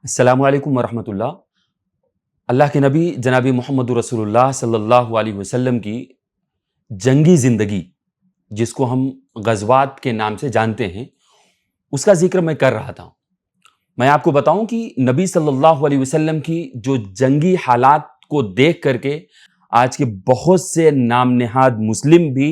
अस्सलामु अलैकुम वरहमतुल्लाह। अल्लाह के नबी जनाबी मोहम्मद रसूलुल्लाह सल्लल्लाहु अलैहि वसल्लम की जंगी ज़िंदगी, जिसको हम ग़ज़वात के नाम से जानते हैं, उसका ज़िक्र मैं कर रहा था। मैं आपको बताऊं कि नबी सल्लल्लाहु अलैहि वसल्लम की जो जंगी हालात को देख करके आज के बहुत से नाम नेहाद मुस्लिम भी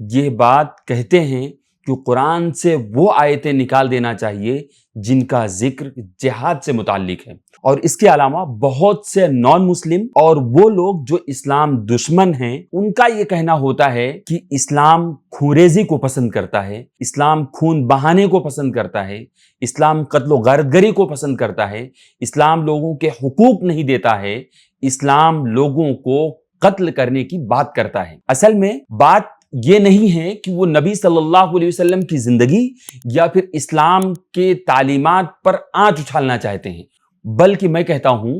ये बात कहते हैं कि कुरान से वो आयतें निकाल देना चाहिए जिनका जिक्र जिहाद से मुताल्लिक है। और इसके अलावा बहुत से नॉन मुस्लिम और वो लोग जो इस्लाम दुश्मन हैं, उनका ये कहना होता है कि इस्लाम खूरेजी को पसंद करता है, इस्लाम खून बहाने को पसंद करता है, इस्लाम कत्लो गारतगरी को पसंद करता है, इस्लाम लोगों के हुकूक नहीं देता है, इस्लाम लोगों को कत्ल करने की बात करता है। असल में बात ये नहीं है कि वो नबी सल्लल्लाहु अलैहि वसल्लम की जिंदगी या फिर इस्लाम के तालीमात पर आंच उछालना चाहते हैं, बल्कि मैं कहता हूं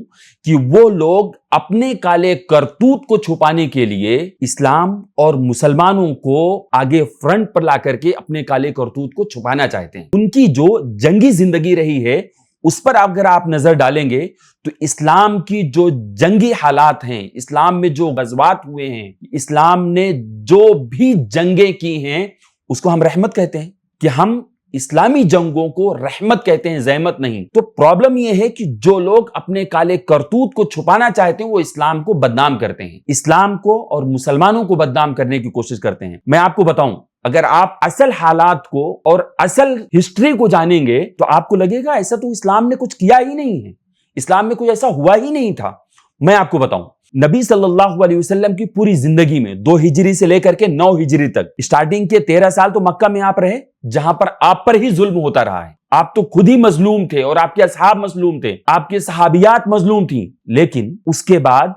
कि वो लोग अपने काले करतूत को छुपाने के लिए इस्लाम और मुसलमानों को आगे फ्रंट पर ला करके अपने काले करतूत को छुपाना चाहते हैं। उनकी जो जंगी जिंदगी रही है उस पर अगर आप नजर डालेंगे तो इस्लाम की जो जंगी हालात हैं, इस्लाम में जो गज़वात हुए हैं, इस्लाम ने जो भी जंगें की हैं, उसको हम रहमत कहते हैं कि हम इस्लामी जंगों को रहमत कहते हैं, ज़हमत नहीं। तो प्रॉब्लम यह है कि जो लोग अपने काले करतूत को छुपाना चाहते हैं वो इस्लाम को बदनाम करते हैं, इस्लाम को और मुसलमानों को बदनाम करने की कोशिश करते हैं। मैं आपको बताऊं, अगर आप असल हालात को और असल हिस्ट्री को जानेंगे तो आपको लगेगा ऐसा तो इस्लाम ने कुछ किया ही नहीं है, इस्लाम में कुछ ऐसा हुआ ही नहीं था। मैं आपको बताऊं, नबी सल्लल्लाहु अलैहि वसल्लम की पूरी जिंदगी में 2 हिजरी से लेकर के 9 हिजरी तक, स्टार्टिंग के 13 साल तो मक्का में आप रहे, जहां पर आप पर ही जुल्म होता रहा है। आप तो खुद ही मजलूम थे और आपके असहाब मजलूम थे, आपके सहाबियात मजलूम थी। लेकिन उसके बाद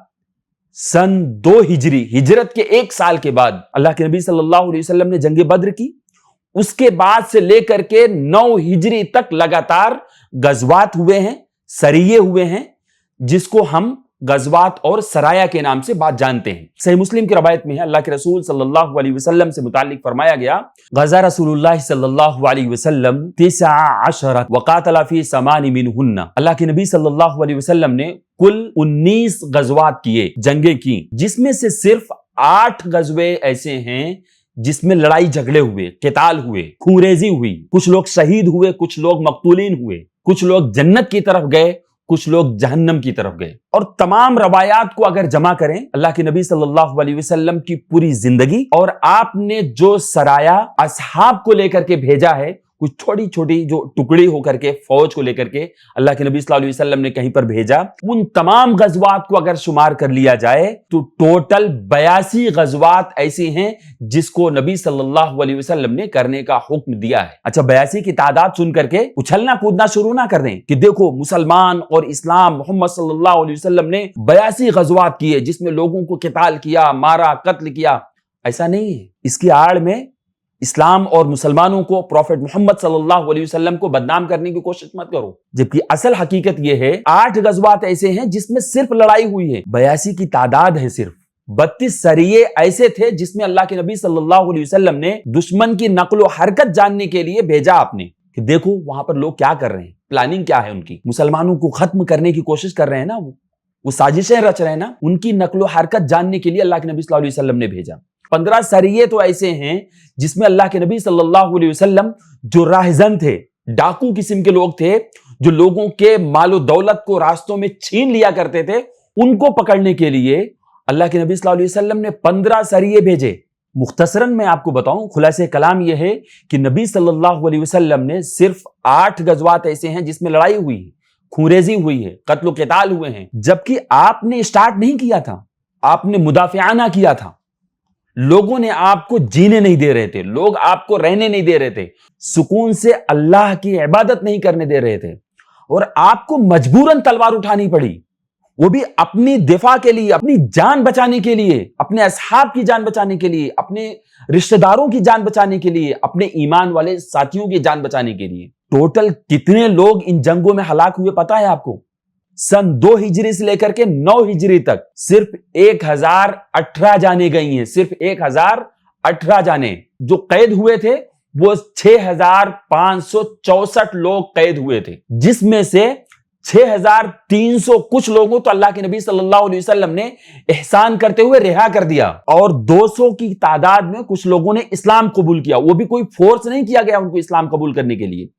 सन 2 हिजरी, हिजरत के 1 साल के बाद अल्लाह के नबी सल्लल्लाहु अलैहि वसल्लम ने जंगे बद्र की। उसके बाद से लेकर के 9 हिजरी तक लगातार गज़वात हुए हैं, सरिये हुए हैं, जिसको हम गज़वात और सराया के नाम से बात जानते हैं। सही मुस्लिम की रवायत में है, अल्लाह के रसूल सल्लल्लाहु अलैहि वसल्लम से मुताल्लिक फरमाया गया, गज़ा रसूलुल्लाह सल्लल्लाहु अलैहि वसल्लम 19 वक़ातला फी 8 मिनहुन्ना। अल्लाह के नबी सल्लल्लाहु अलैहि वसल्लम ने कुल 19 गज़वात किए, जंगें की, जिसमें से सिर्फ 8 गज़वे ऐसे हैं जिसमें लड़ाई झगड़े हुए, क़िताल हुए, खूरेजी हुई, कुछ लोग शहीद हुए, कुछ लोग मक़तूलीन हुए, कुछ लोग जन्नत की तरफ गए, कुछ लोग जहन्नम की तरफ गए। और तमाम रवायात को अगर जमा करें, अल्लाह के नबी सल्लल्लाहु अलैहि वसल्लम की पूरी जिंदगी और आपने जो सराया असहाब को लेकर के भेजा है, कुछ छोटी छोटी जो टुकड़ी होकर के फौज को लेकर के अल्लाह के नबी सल्लल्लाहु अलैहि वसल्लम ने कहीं पर भेजा, उन तमाम गज़वात को अगर शुमार कर लिया जाए तो टोटल 82 गज़वात ऐसी हैं जिसको नबी सल्लल्लाहु अलैहि वसल्लम ने करने का हुक्म दिया है। अच्छा, 82 की तादाद सुन करके उछलना कूदना शुरू ना कर दें कि देखो मुसलमान और इस्लाम, मोहम्मद सल्लल्लाहु अलैहि वसल्लम ने 82 गज़वात किए जिसमें लोगों को क़िताल किया, मारा, कत्ल किया। ऐसा नहीं है। इसकी आड़ में इस्लाम और मुसलमानों को, प्रॉफेट मोहम्मद सल्लल्लाहु अलैहि वसल्लम को बदनाम करने की कोशिश मत करो, जबकि असल हकीकत यह है 8 गज़वात ऐसे हैं जिसमें सिर्फ लड़ाई हुई है। 82 की तादाद है सिर्फ। 32 सरिये ऐसे थे जिसमें अल्लाह के नबी सल्लल्लाहु अलैहि वसल्लम ने दुश्मन की नक्लो हरकत जानने के लिए भेजा आपने कि देखो वहां पर लोग क्या कर रहे हैं, प्लानिंग क्या है उनकी, मुसलमानों को खत्म करने की कोशिश कर रहे हैं ना, वो साजिशें रच रहे हैं ना, उनकी नक्लो हरकत जानने के लिए अल्लाह के नबी सल्लल्लाहु अलैहि वसल्लम ने भेजा। 15 सरिये तो ऐसे हैं जिसमें अल्लाह के नबी सल्लल्लाहु अलैहि वसल्लम जो राहजन थे, डाकू किस्म के लोग थे, जो लोगों के मालो दौलत को रास्तों में छीन लिया करते थे, उनको पकड़ने के लिए अल्लाह के नबी सल्लल्लाहु अलैहि वसल्लम ने 15 सरिये भेजे। मुख्तसरन मैं आपको बताऊं, खुलासे कलाम यह है कि नबी सल्लल्लाहु अलैहि वसल्लम ने सिर्फ 8 गज़वात ऐसे हैं जिसमें लड़ाई हुई है, खूरेजी हुई है, कत्लो क़िताल हुए हैं, जबकि आपने स्टार्ट नहीं किया था, आपने मुदाफ़ियाना किया था। लोगों ने आपको जीने नहीं दे रहे थे, लोग आपको रहने नहीं दे रहे थे, सुकून से अल्लाह की इबादत नहीं करने दे रहे थे, और आपको मजबूरन तलवार उठानी पड़ी, वो भी अपनी दिफा के लिए, अपनी जान बचाने के लिए, अपने असहाब की जान बचाने के लिए, अपने रिश्तेदारों की जान बचाने के लिए, अपने ईमान वाले साथियों की जान बचाने के लिए। टोटल कितने लोग इन जंगों में हलाक हुए पता है आपको? सन 2 हिजरी से लेकर के 9 हिजरी तक सिर्फ 1018 जाने गई हैं, सिर्फ 1018 जाने। जो कैद हुए थे वो 6564 लोग कैद हुए थे, जिसमें से 6,300 कुछ लोगों तो अल्लाह के नबी सल्लल्लाहु अलैहि वसल्लम ने एहसान करते हुए रिहा कर दिया, और 200 की तादाद में कुछ लोगों ने इस्लाम कबूल किया। वो भी कोई फोर्स नहीं किया गया उनको इस्लाम कबूल करने के लिए,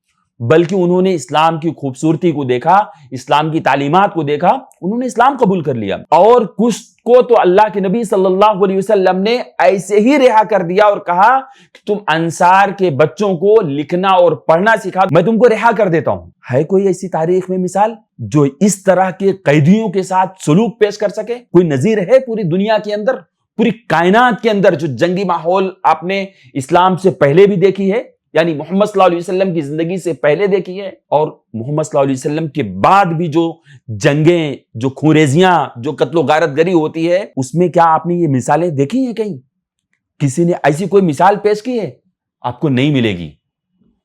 बल्कि उन्होंने इस्लाम की खूबसूरती को देखा, इस्लाम की तालीमात को देखा, उन्होंने इस्लाम कबूल कर लिया। और कुछ को तो अल्लाह के नबी सल्लल्लाहु अलैहि वसल्लम ने ऐसे ही रिहा कर दिया और कहा कि तुम अंसार के बच्चों को लिखना और पढ़ना सिखा, मैं तुमको रिहा कर देता हूं। है कोई ऐसी तारीख में मिसाल जो इस तरह के कैदियों के साथ सलूक पेश कर सके? कोई नजीर है पूरी दुनिया के अंदर, पूरी कायनात के अंदर, जो जंगी माहौल आपने इस्लाम से पहले भी देखी है, यानी मोहम्मद सल्लल्लाहु अलैहि वसल्लम की जिंदगी से पहले देखी है, और मोहम्मद सल्लल्लाहु अलैहि वसल्लम के बाद भी जो जंगें, जो खूरेजियां, जो कत्लो गारतगरी होती है, उसमें क्या आपने ये मिसालें देखी हैं? कहीं किसी ने ऐसी कोई मिसाल पेश की है? आपको नहीं मिलेगी।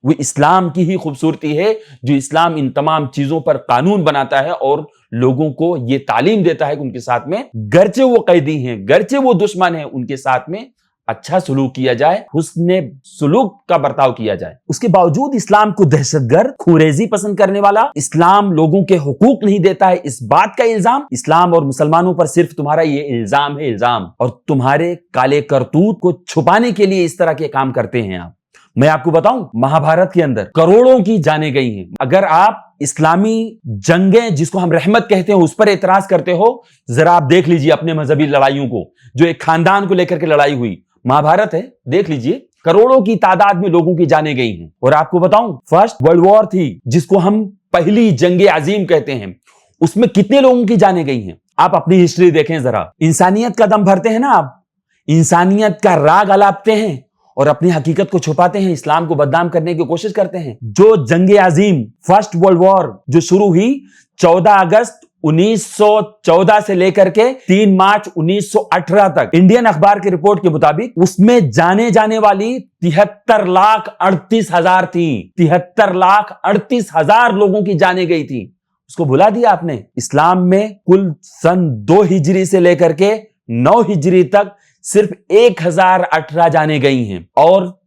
वो इस्लाम की ही खूबसूरती है, जो इस्लाम इन तमाम चीजों पर कानून बनाता है और लोगों को ये तालीम देता है कि उनके साथ में, गरचे वो कैदी हैं, गरचे वो दुश्मन हैं, उनके साथ में अच्छा सलूक किया जाए, हुस्ने सलूक का बर्ताव किया जाए। उसके बावजूद इस्लाम को दहशतगर्द, खुरेजी पसंद करने वाला, इस्लाम लोगों के हुकूक नहीं देता है, इस बात का इल्जाम इस्लाम और मुसलमानों पर सिर्फ तुम्हारा ये इल्जाम है, इल्जाम, और तुम्हारे काले करतूत को छुपाने के लिए इस तरह के काम करते हैं आप। मैं आपको बताऊं, महाभारत के अंदर करोड़ों की जानें गई हैं। अगर आप इस्लामी जंगें, जिसको हम रहमत कहते हैं, उस पर एतराज करते हो, जरा आप देख लीजिए अपने मजहबी लड़ाइयों को, जो एक खानदान को लेकर के लड़ाई हुई, महाभारत है, देख लीजिए, करोड़ों की तादाद में लोगों की जाने गई हैं। और आपको बताऊं, फर्स्ट वर्ल्ड वॉर थी, जिसको हम पहली जंगे अजीम कहते हैं, उसमें कितने लोगों की जाने गई हैं? आप अपनी हिस्ट्री देखें जरा। इंसानियत का दम भरते हैं ना आप, इंसानियत का राग अलापते हैं और अपनी हकीकत को छुपाते हैं, इस्लाम को बदनाम करने की कोशिश करते हैं। जो जंगे अजीम, फर्स्ट वर्ल्ड वॉर जो शुरू हुई 14 अगस्त 1914 से लेकर के 3 मार्च 1918 तक, इंडियन अखबार की रिपोर्ट के मुताबिक उसमें जाने वाली 73,38,000 थी। 73,38,000 लोगों की जाने गई थी। उसको भुला दिया आपने। इस्लाम में कुल सन 2 हिजरी से लेकर के 9 हिजरी तक सिर्फ 1,018 जाने गई हैं, और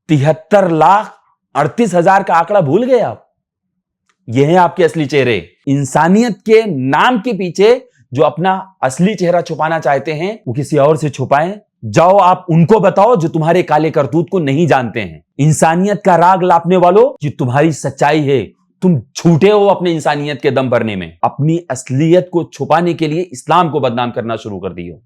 73,38,000 का आंकड़ा भूल गए आप? ये हैं आपके असली चेहरे। इंसानियत के नाम के पीछे जो अपना असली चेहरा छुपाना चाहते हैं, वो किसी और से छुपाएं। जाओ आप उनको बताओ जो तुम्हारे काले करतूत को नहीं जानते हैं। इंसानियत का राग लापने वालों, ये तुम्हारी सच्चाई है, तुम झूठे हो अपने इंसानियत के दम भरने में। अपनी असलियत को छुपाने के लिए इस्लाम को बदनाम करना शुरू कर दियो।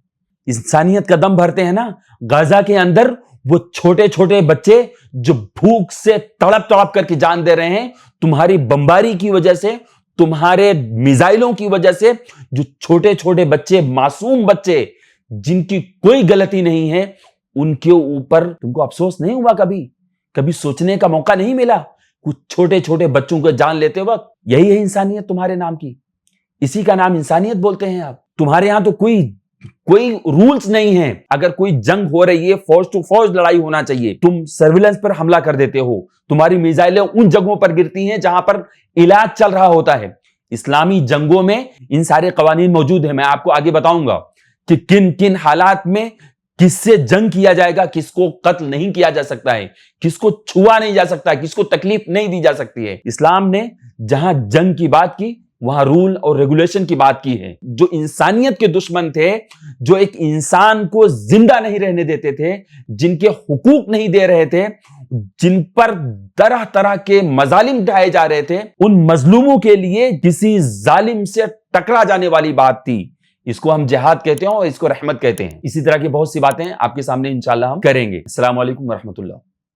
इंसानियत का दम भरते हैं ना, गाजा के अंदर वो छोटे छोटे बच्चे जो भूख से तड़प तड़प करके जान दे रहे हैं, तुम्हारी बमबारी की वजह से, तुम्हारे मिसाइलों की वजह से, जो छोटे छोटे बच्चे, मासूम बच्चे जिनकी कोई गलती नहीं है, उनके ऊपर तुमको अफसोस नहीं हुआ? कभी सोचने का मौका नहीं मिला? कुछ छोटे छोटे बच्चों को जान लेते वक्त। यही है इंसानियत तुम्हारे नाम की, इसी का नाम इंसानियत बोलते हैं आप। तुम्हारे यहां तो कोई रूल्स नहीं है। अगर कोई जंग हो रही है, फौज टू फौज लड़ाई होना चाहिए, तुम सर्विलेंस पर हमला कर देते हो, तुम्हारी मिसाइलें उन जगहों पर गिरती हैं जहां पर इलाज चल रहा होता है। इस्लामी जंगों में इन सारे कवानीन मौजूद हैं। मैं आपको आगे बताऊंगा कि किन किन हालात में किससे जंग किया जाएगा, किसको कत्ल नहीं किया जा सकता है, किसको छुआ नहीं जा सकता, किसको तकलीफ नहीं दी जा सकती है। इस्लाम ने जहां जंग की बात की, वहां रूल और रेगुलेशन की बात की है। जो इंसानियत के दुश्मन थे, जो एक इंसान को जिंदा नहीं रहने देते थे, जिनके हुकूक नहीं दे रहे थे, जिन पर तरह तरह के मजालिम ढाए जा रहे थे, उन मजलूमों के लिए किसी जालिम से टकरा जाने वाली बात थी। इसको हम जिहाद कहते हैं और इसको रहमत कहते हैं। इसी तरह की बहुत सी बातें आपके सामने इंशाल्लाह हम करेंगे। अस्सलाम वालेकुम व रहमतुल्लाह।